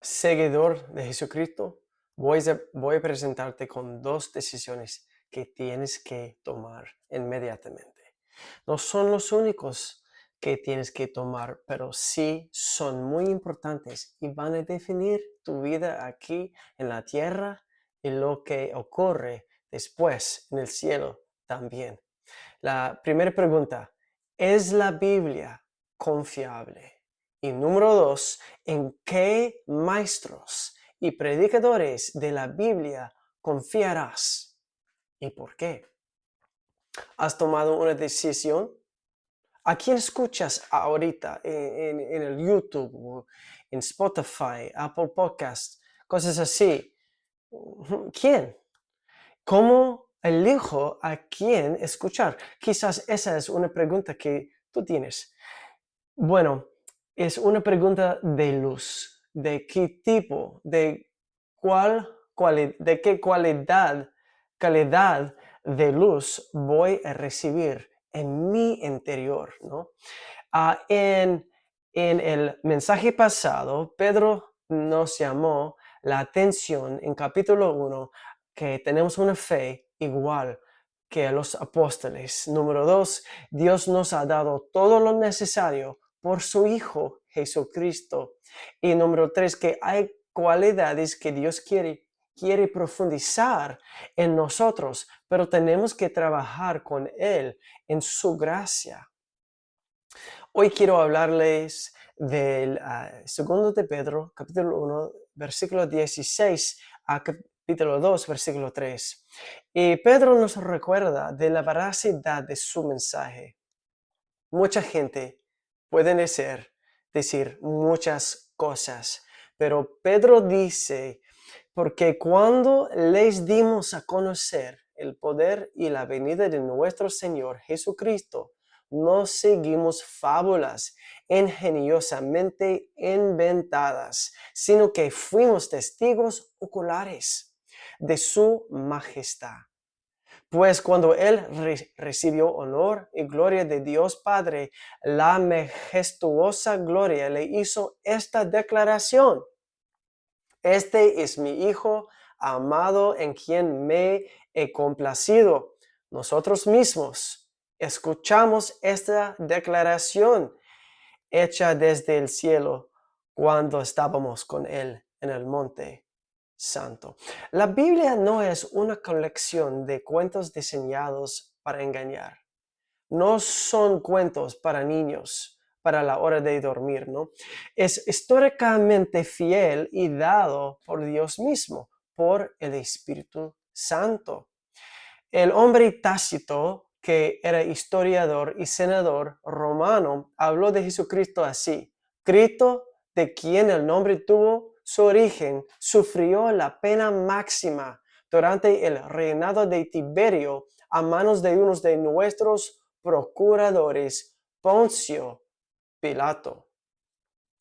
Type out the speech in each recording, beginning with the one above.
Seguidor de Jesucristo, voy a presentarte con dos decisiones que tienes que tomar inmediatamente. No son los únicos que tienes que tomar, pero sí son muy importantes y van a definir tu vida aquí en la tierra y lo que ocurre después en el cielo también. La primera pregunta, ¿es la Biblia confiable? Y número dos, ¿en qué maestros y predicadores de la Biblia confiarás? ¿Y por qué? ¿Has tomado una decisión? ¿A quién escuchas ahorita en el YouTube, o en Spotify, Apple Podcasts, cosas así? ¿Quién? ¿Cómo elijo a quién escuchar? Quizás esa es una pregunta que tú tienes. Bueno, es una pregunta de luz. ¿De qué tipo? ¿De qué calidad de luz voy a recibir en mi interior, ¿no? En el mensaje pasado, Pedro nos llamó la atención en capítulo 1 que tenemos una fe igual que a los apóstoles. Número 2, Dios nos ha dado todo lo necesario por su Hijo Jesucristo. Y número 3, que hay cualidades que Dios quiere profundizar en nosotros, pero tenemos que trabajar con Él en su gracia. Hoy quiero hablarles del segundo de Pedro, capítulo 1, versículo 16 a capítulo 2, versículo 3. Y Pedro nos recuerda de la veracidad de su mensaje. Mucha gente puede decir muchas cosas, pero Pedro dice, porque cuando les dimos a conocer el poder y la venida de nuestro Señor Jesucristo, no seguimos fábulas ingeniosamente inventadas, sino que fuimos testigos oculares de su majestad. Pues cuando él recibió honor y gloria de Dios Padre, la majestuosa gloria le hizo esta declaración: Este es mi Hijo amado en quien me he complacido. Nosotros mismos escuchamos esta declaración hecha desde el cielo cuando estábamos con Él en el monte Santo. La Biblia no es una colección de cuentos diseñados para engañar. No son cuentos para niños, para la hora de dormir, ¿no? Es históricamente fiel y dado por Dios mismo, por el Espíritu Santo. El hombre Tácito, que era historiador y senador romano, habló de Jesucristo así: Cristo, de quien el nombre tuvo su origen, sufrió la pena máxima durante el reinado de Tiberio a manos de unos de nuestros procuradores, Poncio Pilato.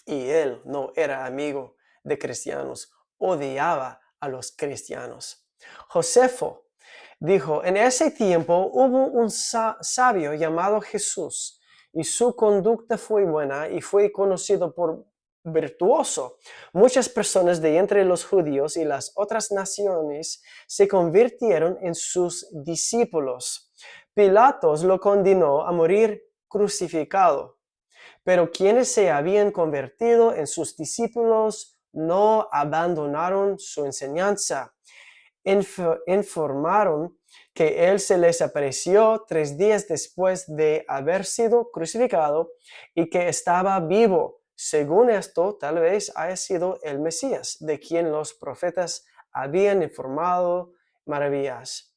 Y él no era amigo de cristianos, odiaba a los cristianos. Josefo dijo, en ese tiempo hubo un sabio llamado Jesús, y su conducta fue buena y fue conocido por virtuoso. Muchas personas de entre los judíos y las otras naciones se convirtieron en sus discípulos. Pilatos lo condenó a morir crucificado, pero quienes se habían convertido en sus discípulos no abandonaron su enseñanza. Informaron que él se les apareció 3 días después de haber sido crucificado y que estaba vivo. Según esto, tal vez haya sido el Mesías, de quien los profetas habían informado maravillas.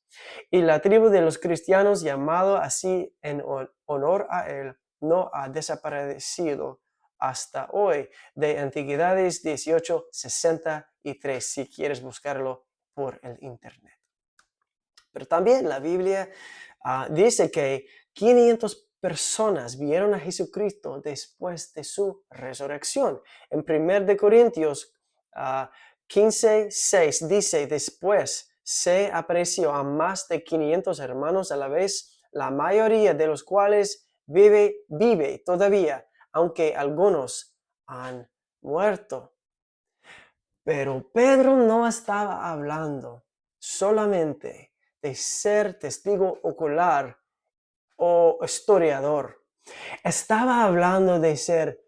Y la tribu de los cristianos, llamado así en honor a él, no ha desaparecido hasta hoy. De Antigüedades 1863, si quieres buscarlo por el internet. Pero también la Biblia dice que 500 personas vieron a Jesucristo después de su resurrección. En 1 Corintios 15:6 dice, después se apareció a más de 500 hermanos a la vez, la mayoría de los cuales vive todavía, aunque algunos han muerto. Pero Pedro no estaba hablando solamente de ser testigo ocular o historiador. Estaba hablando de ser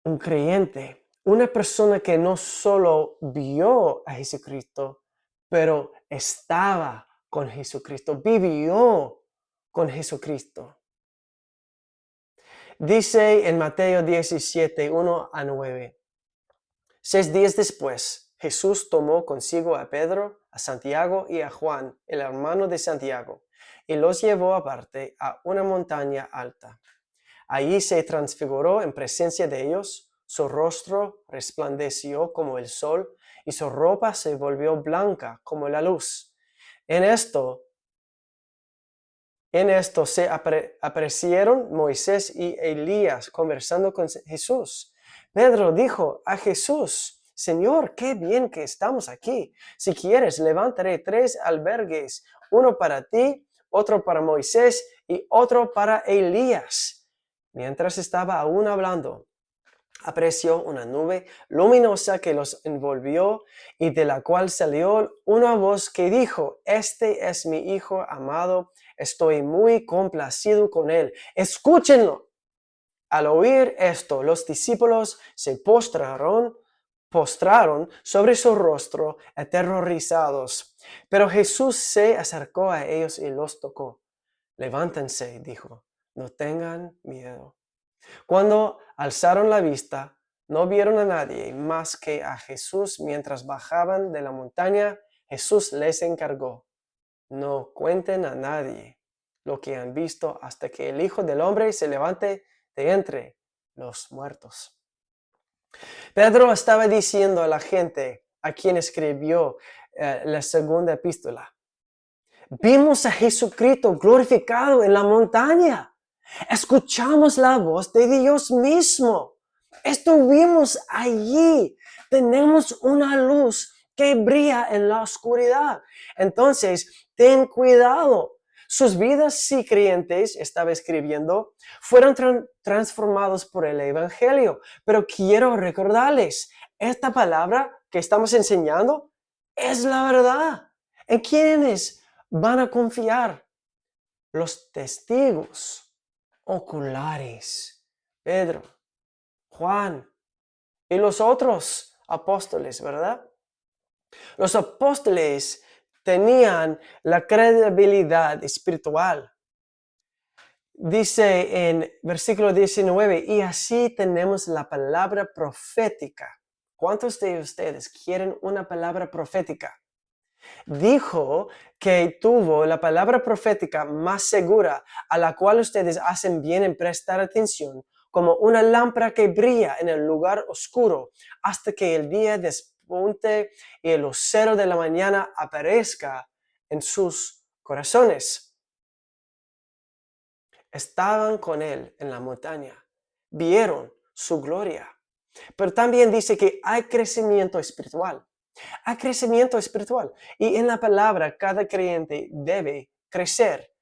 un creyente, una persona que no solo vio a Jesucristo, pero estaba con Jesucristo, vivió con Jesucristo. Dice en Mateo 17, 1-9. 6 días después, Jesús tomó consigo a Pedro, a Santiago y a Juan, el hermano de Santiago, y los llevó aparte a una montaña alta. Allí se transfiguró en presencia de ellos, su rostro resplandeció como el sol y su ropa se volvió blanca como la luz. En esto se aparecieron Moisés y Elías conversando con Jesús. Pedro dijo a Jesús: Señor, qué bien que estamos aquí. Si quieres, levantaré 3 albergues, uno para ti, otro para Moisés y otro para Elías. Mientras estaba aún hablando, apareció una nube luminosa que los envolvió y de la cual salió una voz que dijo: Este es mi Hijo amado, estoy muy complacido con él, escúchenlo. Al oír esto, los discípulos se postraron sobre su rostro, aterrorizados. Pero Jesús se acercó a ellos y los tocó. Levántense, dijo, no tengan miedo. Cuando alzaron la vista, no vieron a nadie más que a Jesús. Mientras bajaban de la montaña, Jesús les encargó: no cuenten a nadie lo que han visto hasta que el Hijo del Hombre se levante de entre los muertos. Pedro estaba diciendo a la gente a quien escribió la segunda epístola: vimos a Jesucristo glorificado en la montaña. Escuchamos la voz de Dios mismo. Estuvimos allí. Tenemos una luz que brilla en la oscuridad. Entonces, ten cuidado. Sus vidas, sí creyentes, estaba escribiendo, fueron transformados por el Evangelio. Pero quiero recordarles, esta palabra que estamos enseñando es la verdad. ¿En quiénes van a confiar? Los testigos oculares, Pedro, Juan y los otros apóstoles, ¿verdad? Los apóstoles tenían la credibilidad espiritual. Dice en versículo 19, y así tenemos la palabra profética. ¿Cuántos de ustedes quieren una palabra profética? Dijo que tuvo la palabra profética más segura, a la cual ustedes hacen bien en prestar atención, como una lámpara que brilla en el lugar oscuro, hasta que el día despunte y el lucero de la mañana aparezca en sus corazones. Estaban con él en la montaña, vieron su gloria. Pero también dice que hay crecimiento espiritual. Hay crecimiento espiritual. Y en la palabra, cada creyente debe crecer.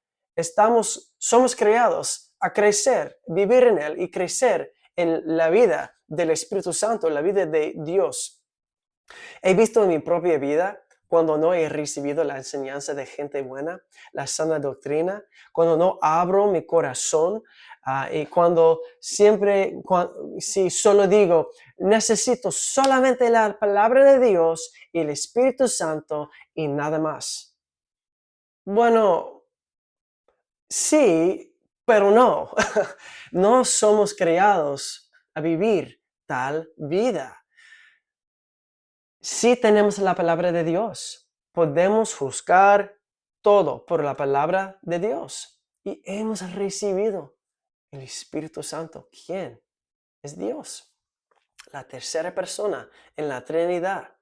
Somos creados a crecer, vivir en él y crecer en la vida del Espíritu Santo, la vida de Dios. He visto en mi propia vida, cuando no he recibido la enseñanza de gente buena, la sana doctrina, cuando no abro mi corazón, y si solo digo, necesito solamente la palabra de Dios y el Espíritu Santo y nada más. Bueno, sí, pero no. No somos creados a vivir tal vida. Si tenemos la palabra de Dios, podemos juzgar todo por la palabra de Dios. Y hemos recibido el Espíritu Santo. ¿Quién? Es Dios, la tercera persona en la Trinidad.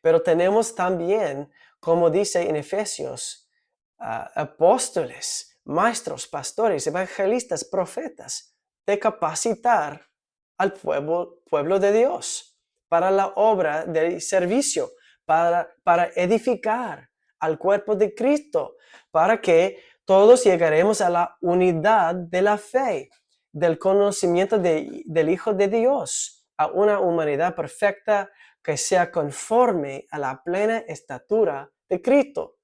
Pero tenemos también, como dice en Efesios, apóstoles, maestros, pastores, evangelistas, profetas, de capacitar al pueblo de Dios para la obra de servicio, para edificar al cuerpo de Cristo, para que todos llegaremos a la unidad de la fe, del conocimiento del Hijo de Dios a una humanidad perfecta que sea conforme a la plena estatura de Cristo.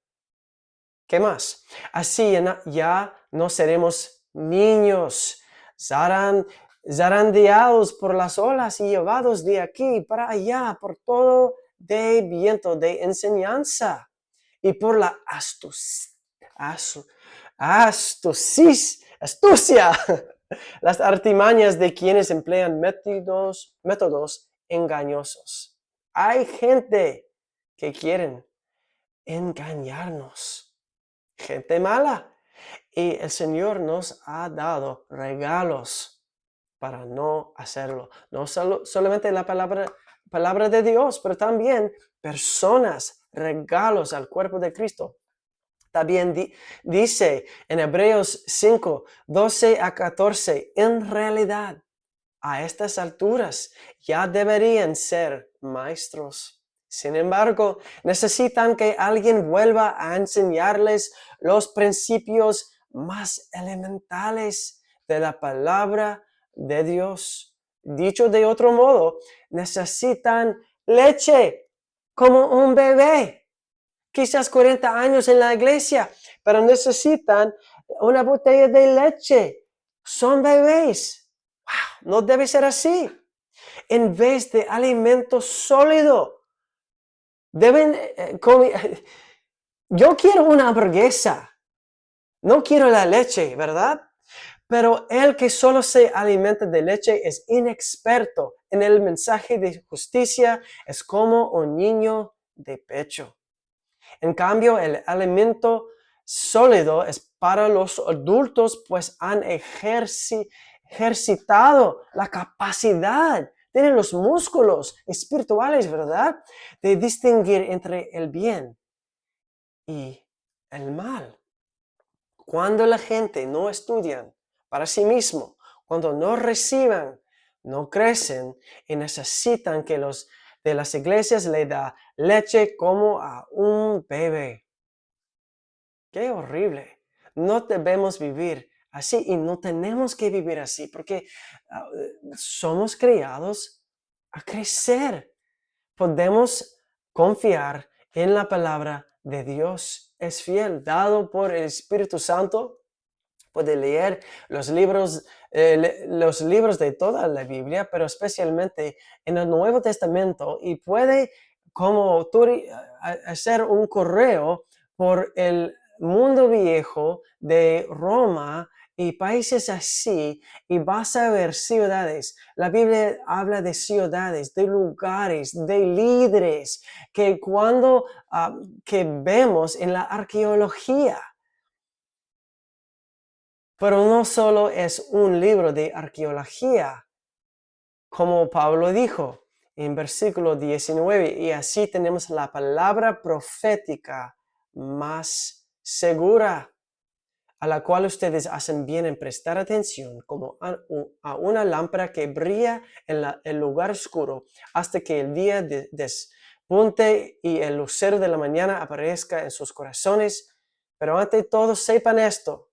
¿Qué más? Así ya no seremos niños, zarandeados por las olas y llevados de aquí para allá por todo de viento de enseñanza y por la astucia, las artimañas de quienes emplean métodos engañosos. Hay gente que quieren engañarnos, gente mala. Y el Señor nos ha dado regalos para no hacerlo. No solamente la palabra de Dios, pero también personas, regalos al cuerpo de Cristo. También dice en Hebreos 5, 12 a 14, en realidad, a estas alturas ya deberían ser maestros. Sin embargo, necesitan que alguien vuelva a enseñarles los principios más elementales de la palabra de Dios. Dicho de otro modo, necesitan leche como un bebé. Quizás 40 años en la iglesia, pero necesitan una botella de leche. Son bebés. No debe ser así. En vez de alimento sólido, deben comer. Yo quiero una hamburguesa. No quiero la leche, ¿verdad? Pero el que solo se alimenta de leche es inexperto en el mensaje de justicia. Es como un niño de pecho. En cambio, el alimento sólido es para los adultos, pues han ejercitado la capacidad, tienen los músculos espirituales, ¿verdad?, de distinguir entre el bien y el mal. Cuando la gente no estudia para sí mismo, cuando no reciban, no crecen y necesitan que los de las iglesias le da leche como a un bebé. ¡Qué horrible! No debemos vivir así y no tenemos que vivir así porque somos criados a crecer. Podemos confiar en la palabra de Dios. Es fiel, dado por el Espíritu Santo. Puede leer los libros de toda la Biblia, pero especialmente en el Nuevo Testamento, y puede como tú hacer un correo por el mundo viejo de Roma y países así, y vas a ver ciudades. La Biblia habla de ciudades, de lugares, de líderes que que vemos en la arqueología. Pero no solo es un libro de arqueología, como Pablo dijo en versículo 19, y así tenemos la palabra profética más segura, a la cual ustedes hacen bien en prestar atención, como a una lámpara que brilla en el lugar oscuro, hasta que el día despunte y el lucero de la mañana aparezca en sus corazones. Pero ante todo, sepan esto,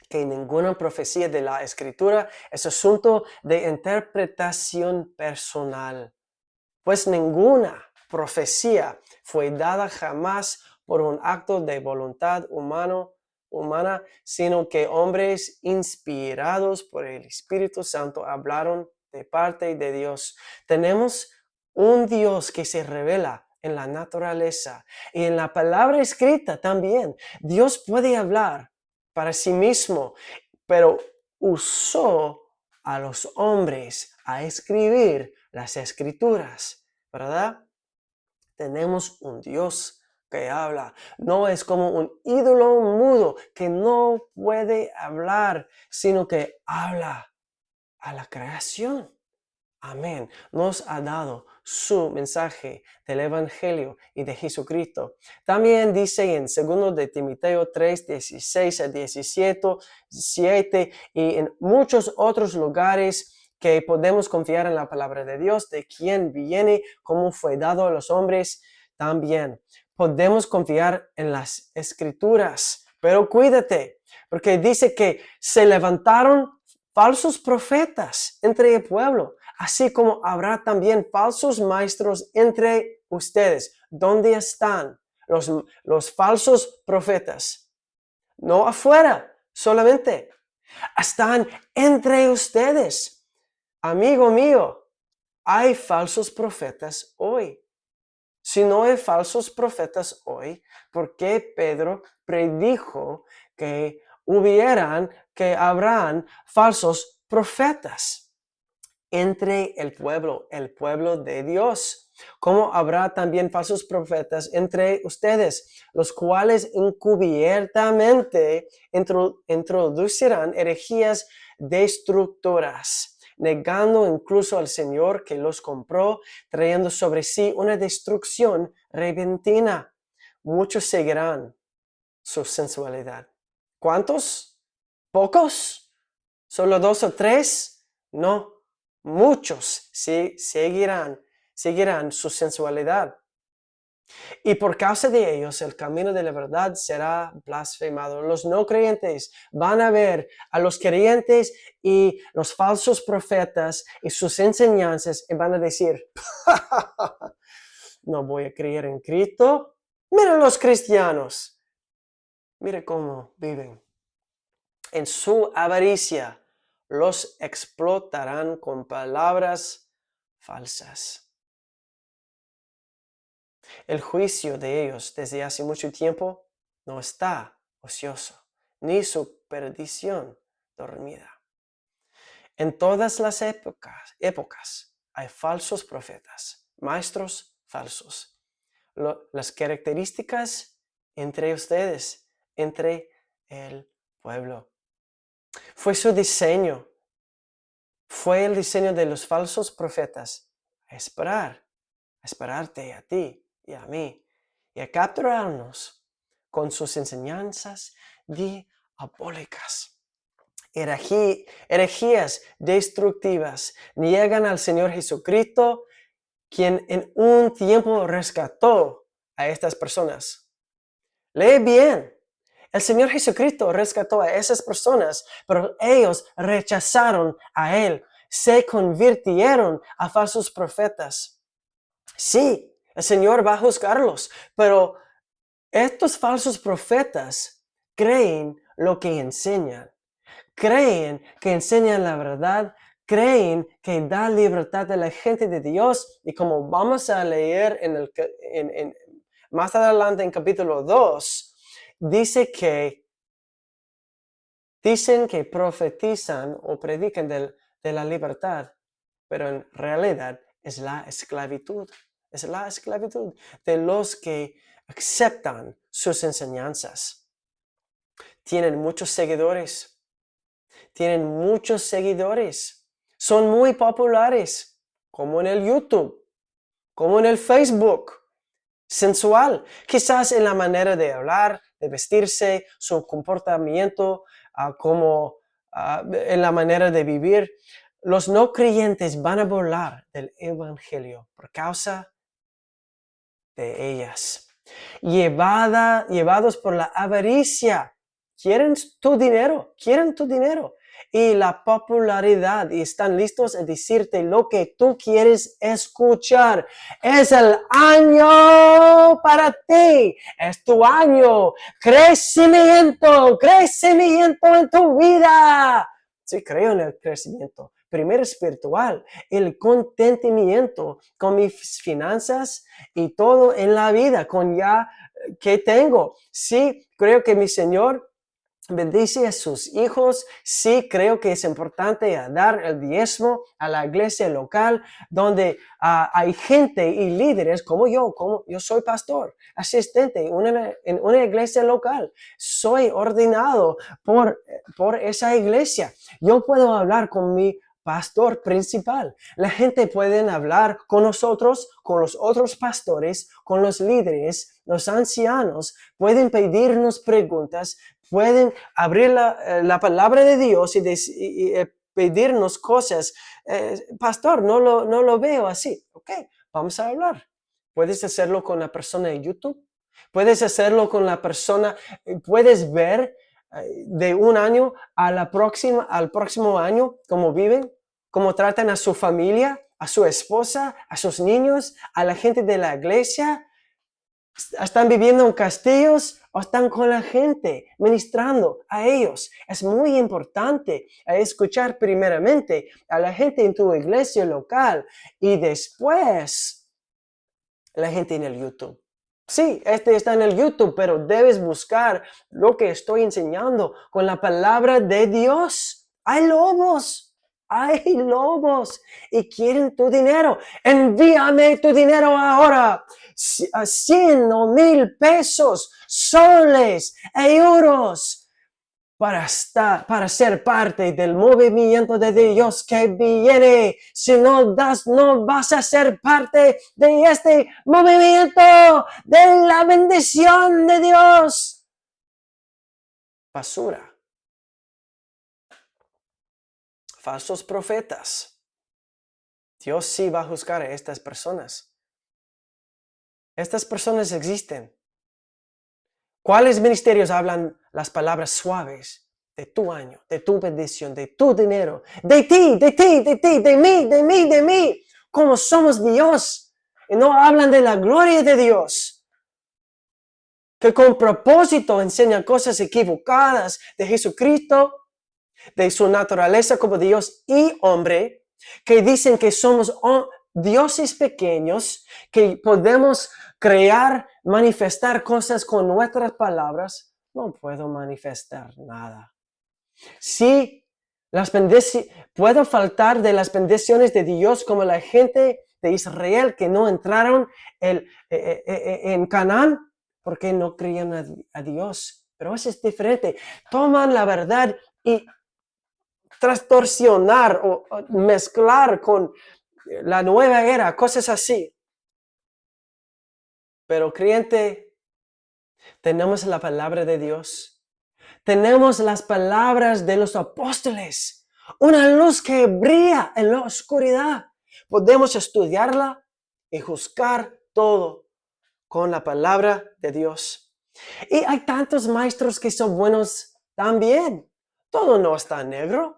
que ninguna profecía de la Escritura es asunto de interpretación personal, pues ninguna profecía fue dada jamás por un acto de voluntad humana, sino que hombres inspirados por el Espíritu Santo hablaron de parte de Dios. Tenemos un Dios que se revela en la naturaleza y en la palabra escrita también. Dios puede hablar para sí mismo, pero usó a los hombres a escribir las escrituras, ¿verdad? Tenemos un Dios que habla. No es como un ídolo mudo que no puede hablar, sino que habla a la creación. Amén. Nos ha dado su mensaje del Evangelio y de Jesucristo. También dice en 2 de Timoteo 3, 16 a 17, y en muchos otros lugares que podemos confiar en la palabra de Dios, de quien viene, como fue dado a los hombres también. Podemos confiar en las Escrituras, pero cuídate, porque dice que se levantaron falsos profetas entre el pueblo, así como habrá también falsos maestros entre ustedes. ¿Dónde están los falsos profetas? No afuera, solamente. Están entre ustedes. Amigo mío, hay falsos profetas hoy. Si no hay falsos profetas hoy, ¿por qué Pedro predijo que habrán falsos profetas entre el pueblo de Dios? Como habrá también falsos profetas entre ustedes, los cuales encubiertamente introducirán herejías destructoras, negando incluso al Señor que los compró, trayendo sobre sí una destrucción repentina. Muchos seguirán su sensualidad. ¿Cuántos? ¿Pocos? ¿Solo 2 o 3? No, muchos seguirán su sensualidad. Y por causa de ellos el camino de la verdad será blasfemado. Los no creyentes van a ver a los creyentes y los falsos profetas y sus enseñanzas y van a decir, no voy a creer en Cristo. Miren los cristianos. Mire cómo viven. En su avaricia los explotarán con palabras falsas. El juicio de ellos desde hace mucho tiempo no está ocioso, ni su perdición dormida. En todas las épocas hay falsos profetas, maestros falsos. Las características entre ustedes, entre el pueblo. Fue el diseño de los falsos profetas a esperarte a ti y a mí, y a capturarnos con sus enseñanzas diabólicas. Herejías destructivas niegan al Señor Jesucristo, quien en un tiempo rescató a estas personas. Lee bien. El Señor Jesucristo rescató a esas personas, pero ellos rechazaron a Él, se convirtieron a falsos profetas. Sí, el Señor va a juzgarlos, pero estos falsos profetas creen lo que enseñan. Creen que enseñan la verdad, creen que da libertad a la gente de Dios, y como vamos a leer más adelante en capítulo 2, dicen que profetizan o predican de la libertad, pero en realidad es la esclavitud. Es la esclavitud de los que aceptan sus enseñanzas. Tienen muchos seguidores. Son muy populares, como en el YouTube, como en el Facebook. Sensual, quizás en la manera de hablar, de vestirse, su comportamiento, en la manera de vivir. Los no creyentes van a burlar del evangelio por causa de ellas. Llevados por la avaricia. Quieren tu dinero y la popularidad, y están listos a decirte lo que tú quieres escuchar. Es el año para ti, es tu año. Crecimiento en tu vida. Sí, creo en el crecimiento. Primero espiritual, el contentamiento con mis finanzas y todo en la vida, con ya que tengo. Sí, creo que mi Señor bendice a sus hijos. Sí, creo que es importante dar el diezmo a la iglesia local, donde hay gente y líderes como yo soy pastor, asistente en una iglesia local. Soy ordenado por esa iglesia. Yo puedo hablar con mi pastor principal. La gente puede hablar con nosotros, con los otros pastores, con los líderes, los ancianos. Pueden pedirnos preguntas, pueden abrir la palabra de Dios y pedirnos cosas. Pastor, no lo veo así. Ok, vamos a hablar. Puedes hacerlo con la persona de YouTube. Puedes hacerlo con la persona. Puedes ver de un año al próximo año, cómo viven, cómo tratan a su familia, a su esposa, a sus niños, a la gente de la iglesia. ¿Están viviendo en castillos o están con la gente, ministrando a ellos? Es muy importante escuchar primeramente a la gente en tu iglesia local y después la gente en el YouTube. Sí, este está en el YouTube, pero debes buscar lo que estoy enseñando con la palabra de Dios. Hay lobos y quieren tu dinero. Envíame tu dinero ahora. 100 o 1000 pesos, soles, euros. Para ser parte del movimiento de Dios que viene. Si no das, no vas a ser parte de este movimiento de la bendición de Dios. Basura. Falsos profetas. Dios sí va a juzgar a estas personas. Estas personas existen. ¿Cuáles ministerios hablan las palabras suaves de tu año, de tu bendición, de tu dinero, de ti, de mí? Como somos Dios. Y no hablan de la gloria de Dios. Que con propósito enseñan cosas equivocadas de Jesucristo, de su naturaleza como Dios y hombre, que dicen que somos dioses pequeños, que podemos crear, manifestar cosas con nuestras palabras. No puedo manifestar nada. Sí, puedo faltar de las bendiciones de Dios como la gente de Israel que no entraron en Canaán porque no creían a Dios. Pero eso es diferente. Toman la verdad y trastorsionar o mezclar con la nueva era, cosas así. Pero creyente, tenemos la palabra de Dios. Tenemos las palabras de los apóstoles. Una luz que brilla en la oscuridad. Podemos estudiarla y juzgar todo con la palabra de Dios. Y hay tantos maestros que son buenos también. Todo no está negro.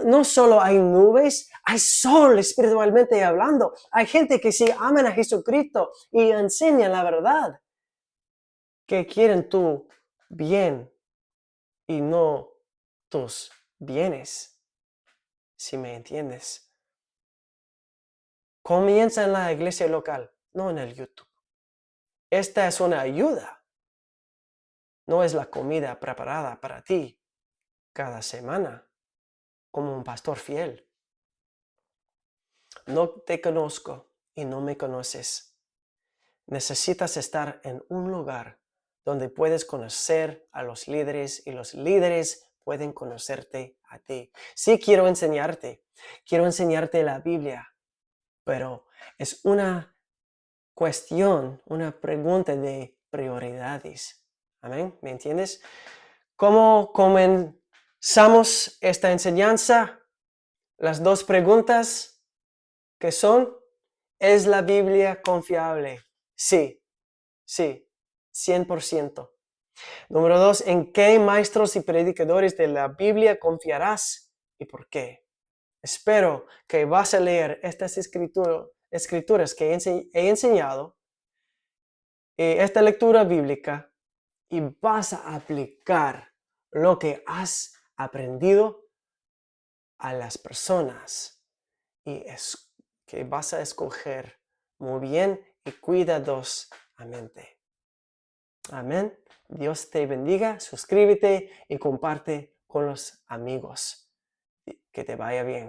No solo hay nubes, hay sol espiritualmente hablando. Hay gente que sí aman a Jesucristo y enseñan la verdad. Que quieren tu bien y no tus bienes. Si me entiendes. Comienza en la iglesia local, no en el YouTube. Esta es una ayuda. No es la comida preparada para ti cada semana, como un pastor fiel. No te conozco y no me conoces. Necesitas estar en un lugar donde puedes conocer a los líderes y los líderes pueden conocerte a ti. Sí, quiero enseñarte la Biblia, pero es una cuestión, una pregunta de prioridades. Amén, ¿me entiendes? ¿Cómo comenzamos esta enseñanza? Las dos preguntas que son, ¿es la Biblia confiable? Sí, 100%. Número 2, ¿en qué maestros y predicadores de la Biblia confiarás y por qué? Espero que vas a leer estas escrituras que he enseñado, esta lectura bíblica, y vas a aplicar lo que has aprendido a las personas y que vas a escoger muy bien y cuidadosamente. Amén. Dios te bendiga, suscríbete y comparte con los amigos. Que te vaya bien.